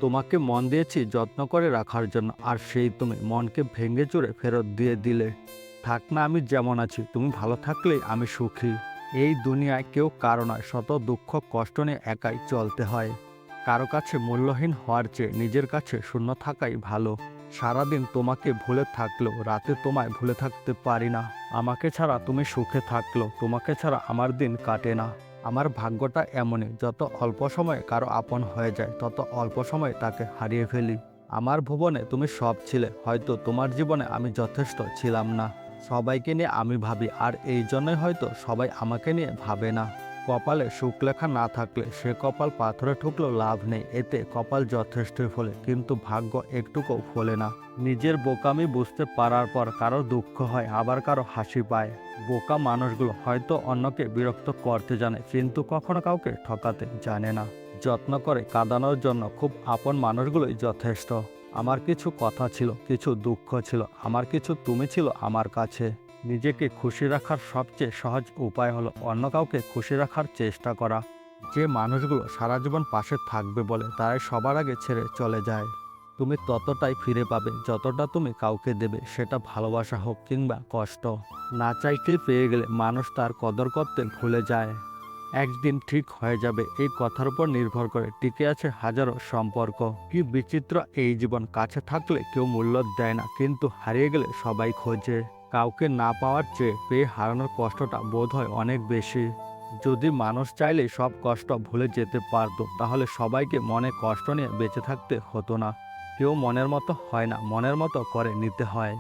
তোমাকে মন দিয়েছি যত্ন করে রাখার জন্য, আর সেই তুমি মনকে ভেঙে চুরে ফেরত দিয়ে দিলে। থাক না আমি যেমন আছি, তুমি ভালো থাকলেই আমি সুখী। এই দুনিয়ায় কেউ কারো নয়, শত দুঃখ কষ্ট নিয়ে একাই চলতে হয়। কারো কাছে মূল্যহীন হওয়ার চেয়ে নিজের কাছে শূন্য থাকাই ভালো। সারাদিন তোমাকে ভুলে থাকলেও রাতে তোমায় ভুলে থাকতে পারি না। আমাকে ছাড়া তুমি সুখে থাকলেও তোমাকে ছাড়া আমার দিন কাটে না। আমার ভাগ্যটা এমনই, যত অল্প সময়ে কারো আপন হয়ে যায় তত অল্প সময়ে তাকে হারিয়ে ফেলি। আমার ভুবনে তুমি সব ছিলে, হয়তো তোমার জীবনে আমি যথেষ্ট ছিলাম না। সবাইকে নিয়ে আমি ভাবি, আর এই জন্যই হয়তো সবাই আমাকে নিয়ে ভাবে না। কপালে সুখ লেখা না থাকলে সে কপাল পাথরে ঠুকলেও লাভ নেই, এতে কপাল যথেষ্টই ফলে কিন্তু ভাগ্য একটুকুও ফলে না। নিজের বোকামি বুঝতে পারার পর কারো দুঃখ হয়, আবার কারো হাসি পায়। বোকা মানুষগুলো হয়তো অন্যকে বিরক্ত করতে জানে, কিন্তু কখনো কাউকে ঠকাতে জানে না। যত্ন করে কাঁদানোর জন্য খুব আপন মানুষগুলোই যথেষ্ট। আমার কিছু কথা ছিল, কিছু দুঃখ ছিল, আমার কিছু তুমি ছিল আমার কাছে। নিজেকে খুশি রাখার সবচেয়ে সহজ উপায় হলো অন্য কাউকে খুশি রাখার চেষ্টা করা। যে মানুষগুলো সারা জীবন পাশে থাকবে বলে তারাই সবার আগে ছেড়ে চলে যায়। তুমি ততটাই ফিরে পাবে যতটা তুমি কাউকে দেবে, সেটা ভালোবাসা হোক কিংবা কষ্ট। না চাইতে পেয়ে গেলে মানুষ তার কদর করতে ভুলে যায়। একদিন ঠিক হয়ে যাবে, এই কথার উপর নির্ভর করে টিকে আছে হাজারো সম্পর্ক। কি বিচিত্র এই জীবন, কাছে থাকলে কেউ মূল্য দেয় না, কিন্তু হারিয়ে গেলে সবাই খোঁজে। কাউকে না পাওয়ার চেয়ে পেয়ে হারানোর কষ্টটা বোধ হয় অনেক বেশি। যদি মানুষ চাইলে সব কষ্ট ভুলে যেতে পারতো, তাহলে সবাইকে মনে কষ্ট নিয়ে বেঁচে থাকতে হতো না। কেউ মনের মতো হয় না, মনের মতো করে নিতে হয়।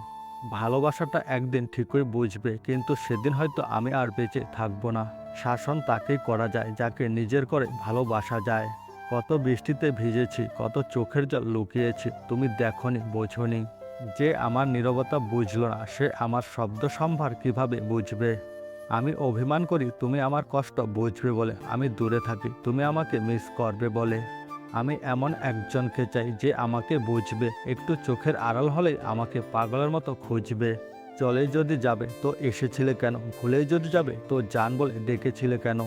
ভালোবাসাটা একদিন ঠিকই বুঝবে, কিন্তু সেদিন হয়তো আমি আর বেঁচে থাকবো না। শাসন তাকেই করা যায় যাকে নিজের করে ভালোবাসা যায়। কত বৃষ্টিতে ভিজেছি, কত চোখের জল লুকিয়েছি, তুমি দেখনি, বোঝনি। যে আমার নীরবতা বুঝলো না, সে আমার শব্দ সম্ভার কিভাবে বুঝবে। আমি অভিমান করি তুমি আমার কষ্ট বুঝবে বলে, আমি দূরে থাকি তুমি আমাকে মিস করবে বলে। আমি এমন একজনকে চাই যে আমাকে বুঝবে, একটু চোখের আড়াল হলেই আমাকে পাগলের মতো খুঁজবে। চলেই যদি যাবে তো এসেছিলে কেন, ভুলেই যদি যাবে তো জান বলে ডেকেছিলে কেন।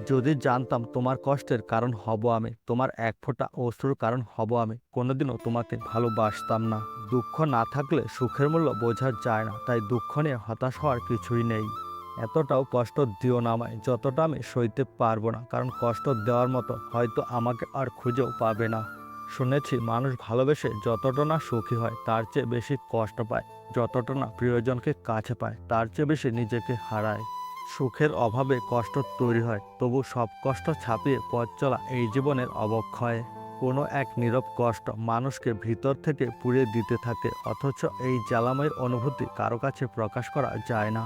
যদি জানতাম তোমার কষ্টের কারণ হব আমি, তোমার এক ফোঁটা অশ্রুর কারণ হব আমি, কোনোদিনও তোমাকে ভালোবাসতাম না। দুঃখ না থাকলে সুখের মূল্য বোঝা যায় না, তাই দুঃখ নিয়ে হতাশ হওয়ার কিছুই নেই। এতটাও কষ্ট দিও না আমায় যতটা আমি সইতে পারবো না, কারণ কষ্ট দেওয়ার মতো হয়তো আমাকে আর খুঁজেও পাবে না। শুনেছি মানুষ ভালোবেসে যতটা না সুখী হয় তার চেয়ে বেশি কষ্ট পায়, যতটা না প্রিয়জনকে কাছে পায় তার চেয়ে বেশি নিজেকে হারায়। সুখের অভাবে কষ্ট তৈরি হয়, তবু সব কষ্ট ছাপিয়ে পথ চলা এই জীবনের অবক্ষয়। কোনো এক নীরব কষ্ট মানুষকে ভিতর থেকে পুড়িয়ে দিতে থাকে, অথচ এই জ্বালাময়ের অনুভূতি কারো কাছে প্রকাশ করা যায় না।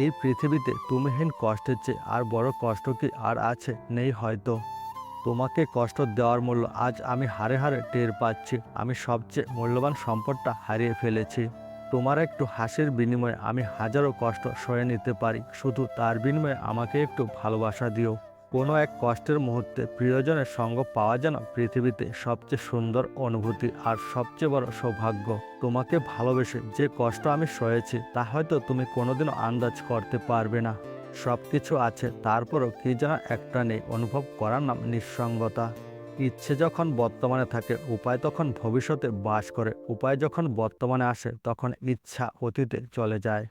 এই পৃথিবীতে তুমিহীন কষ্টের চেয়ে আর বড় কষ্ট কি আর আছে, নেই হয়তো। তোমাকে কষ্ট দেওয়ার মূল্য আজ আমি হাড়ে হাড়ে টের পাচ্ছি। আমি সবচেয়ে মূল্যবান সম্পদটা হারিয়ে ফেলেছি। তোমার একটু হাসির বিনিময়ে আমি হাজারো কষ্ট সয়ে নিতে পারি, শুধু তার বিনিময়ে আমাকে একটু ভালোবাসা দিও। কোনো এক কষ্টের মুহূর্তে প্রিয়জনের সঙ্গ পাওয়া যেন পৃথিবীতে সবচেয়ে সুন্দর অনুভূতি আর সবচেয়ে বড় সৌভাগ্য। তোমাকে ভালোবেসে যে কষ্ট আমি সয়েছি তা হয়তো তুমি কোনোদিনও আন্দাজ করতে পারবে না। সবকিছু আছে, তারপরও কি যেন একটা নেই, অনুভব করার নাম নিঃসঙ্গতা। ইচ্ছে যখন বর্তমানে থাকে, উপায় তখন ভবিষ্যতে বাস করে। উপায় যখন বর্তমানে আসে, তখন ইচ্ছা অতীতে চলে যায়।